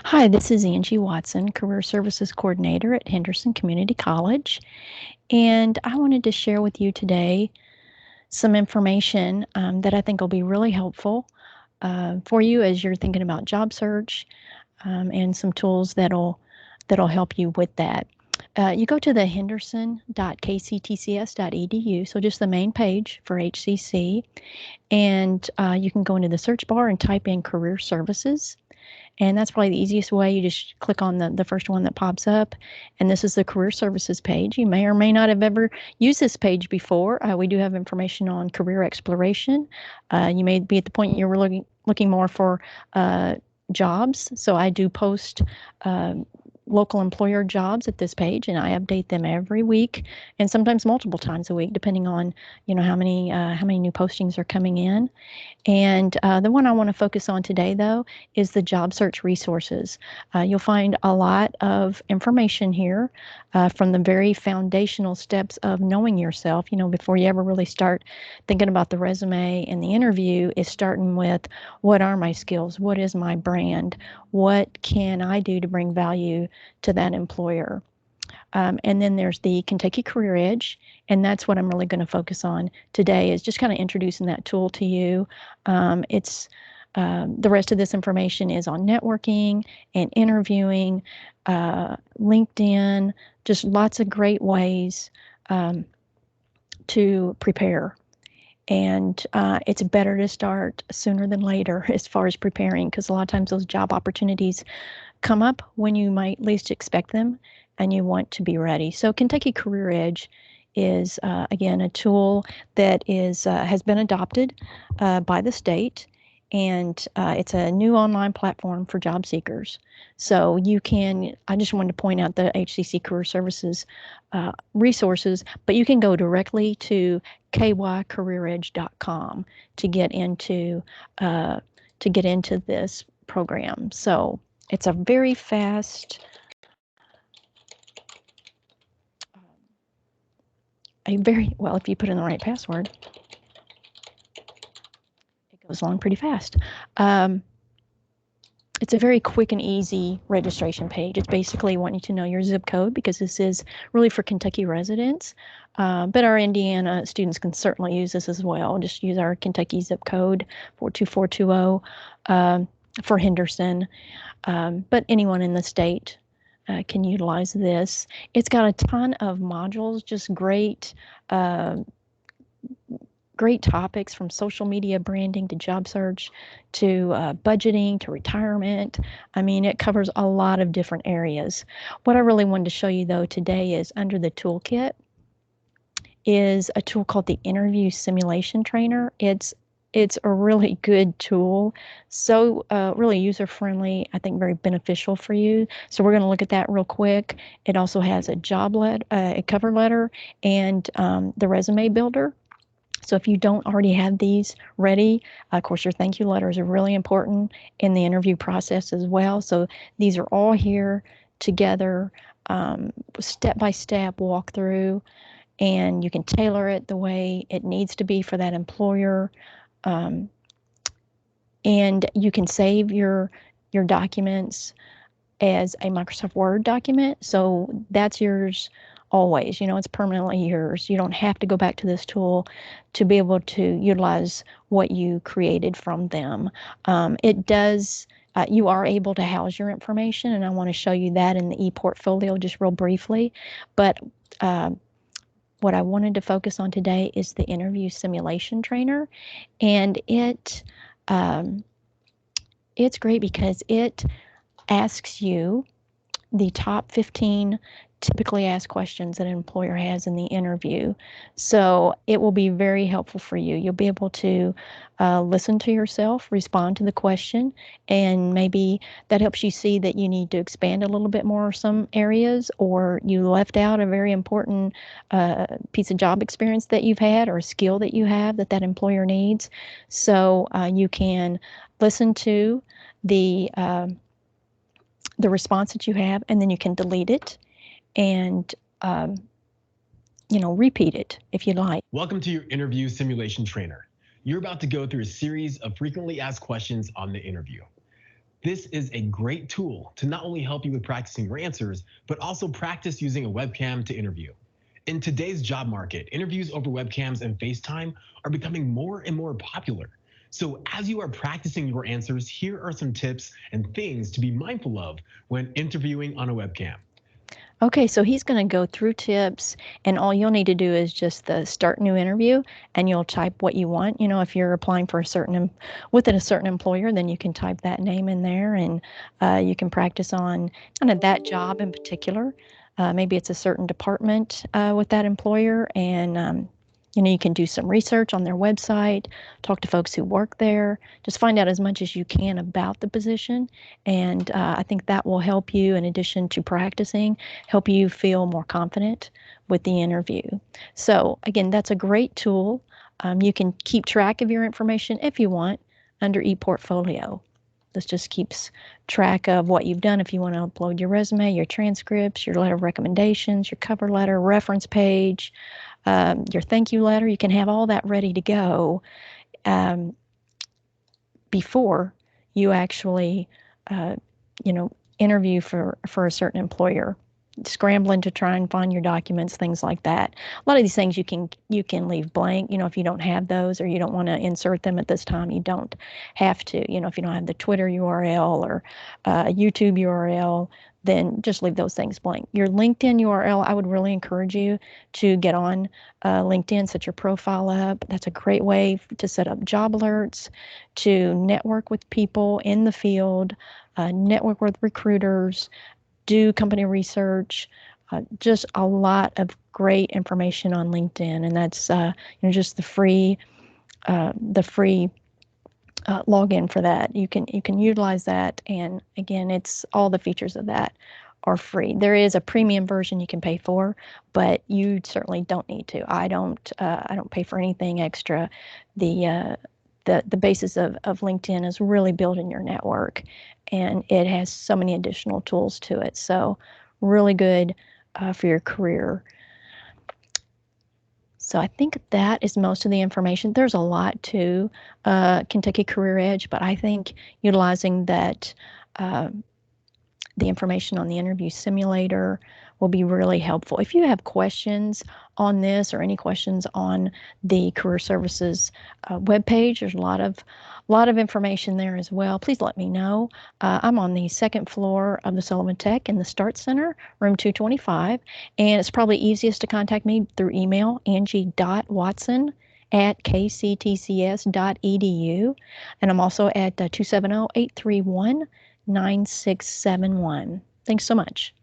Hi, this is Angie Watson, Career Services Coordinator at Henderson Community College, and I wanted to share with you today some information that I think will be really helpful for you as you're thinking about job search, and some tools that'll help you with that. You go to the henderson.kctcs.edu, so just the main page for HCC, and you can go into the search bar and type in Career Services. And that's probably the easiest way. You just click on the first one that pops up. And this is the career services page. You may or may not have ever used this page before. We do have information on career exploration. You may be at the point you're looking more for jobs. So I do post local employer jobs at this page, and I update them every week, and sometimes multiple times a week, depending on how many new postings are coming in. And the one I want to focus on today, though, is the job search resources. You'll find a lot of information here from the very foundational steps of knowing yourself. Before you ever really start thinking about the resume and the interview, is starting with what are my skills? What is my brand? What can I do to bring value to that employer? And then there's the Kentucky Career Edge, and that's what I'm really going to focus on today, is just kind of introducing that tool to you. It's the rest of this information is on networking and interviewing, LinkedIn, just lots of great ways to prepare. And it's better to start sooner than later as far as preparing, because a lot of times those job opportunities come up when you might least expect them, and you want to be ready. So Kentucky Career Edge is, again, a tool that has been adopted by the state, and it's a new online platform for job seekers. So I just wanted to point out the HCC Career Services resources, but you can go directly to kycareeredge.com to get into this program. So it's a very fast, if you put in the right password, it goes along pretty fast. It's a very quick and easy registration page. It's basically wanting to know your zip code, because this is really for Kentucky residents. But our Indiana students can certainly use this as well. Just use our Kentucky zip code, 42420, for Henderson. But anyone in the state can utilize this. It's got a ton of modules, just great topics, from social media branding to job search to budgeting to retirement. I mean, it covers a lot of different areas. What I really wanted to show you, though, today is under the toolkit is a tool called the Interview Simulation Trainer. It's a really good tool, so really user-friendly, I think very beneficial for you. So we're going to look at that real quick. It also has a a cover letter, and the resume builder. So if you don't already have these ready, of course, your thank you letters are really important in the interview process as well. So these are all here together, step-by-step walkthrough, and you can tailor it the way it needs to be for that employer. And you can save your documents as a Microsoft Word document. So that's yours always. It's permanently yours. You don't have to go back to this tool to be able to utilize what you created from them. You are able to house your information, and I want to show you that in the Eportfolio just real briefly. But what I wanted to focus on today is the Interview Simulation Trainer, and it's great because it asks you the top 15 typically asked questions that an employer has in the interview. So it will be very helpful for you. You'll be able to listen to yourself, respond to the question, and maybe that helps you see that you need to expand a little bit more some areas, or you left out a very important piece of job experience that you've had, or a skill that you have that employer needs. So you can listen to the response that you have, and then you can delete it and repeat it if you like. Welcome to your Interview Simulation Trainer. You're about to go through a series of frequently asked questions on the interview. This is a great tool to not only help you with practicing your answers, but also practice using a webcam to interview. In today's job market, interviews over webcams and FaceTime are becoming more and more popular. So as you are practicing your answers, here are some tips and things to be mindful of when interviewing on a webcam. Okay, so he's going to go through tips, and all you'll need to do is just the start new interview, and you'll type what you want. You know, if you're applying for a certain within a certain employer, then you can type that name in there, and you can practice on kind of that job in particular. Maybe it's a certain department with that employer, and you can do some research on their website, talk to folks who work there, just find out as much as you can about the position, and I think that will help you, in addition to practicing, help you feel more confident with the interview. So again, that's a great tool. You can keep track of your information if you want under Eportfolio. This just keeps track of what you've done. If you want to upload your resume, your transcripts, your letter of recommendations, your cover letter, reference page, your thank you letter, you can have all that ready to go before you actually, interview for a certain employer. Scrambling to try and find your documents, things like that. A lot of these things you can leave blank. If you don't have those or you don't want to insert them at this time, you don't have to. If you don't have the Twitter URL or a YouTube URL, then just leave those things blank. Your LinkedIn URL, I would really encourage you to get on LinkedIn, set your profile up. That's a great way to set up job alerts, to network with people in the field, network with recruiters, do company research, just a lot of great information on LinkedIn, and that's just the free login for that. You can utilize that, and again, it's all the features of that are free. There is a premium version you can pay for, but you certainly don't need to. I don't pay for anything extra. The basis of LinkedIn is really building your network, and it has so many additional tools to it. So really good for your career. So I think that is most of the information. There's a lot to Kentucky Career Edge, but I think utilizing that the information on the interview simulator will be really helpful. If you have questions on this or any questions on the Career Services webpage, there's a lot of information there as well. Please let me know. I'm on the second floor of the Sullivan Tech in the Start Center, room 225, and it's probably easiest to contact me through email, angie.watson@kctcs.edu, and I'm also at 270-831-9671. Thanks so much.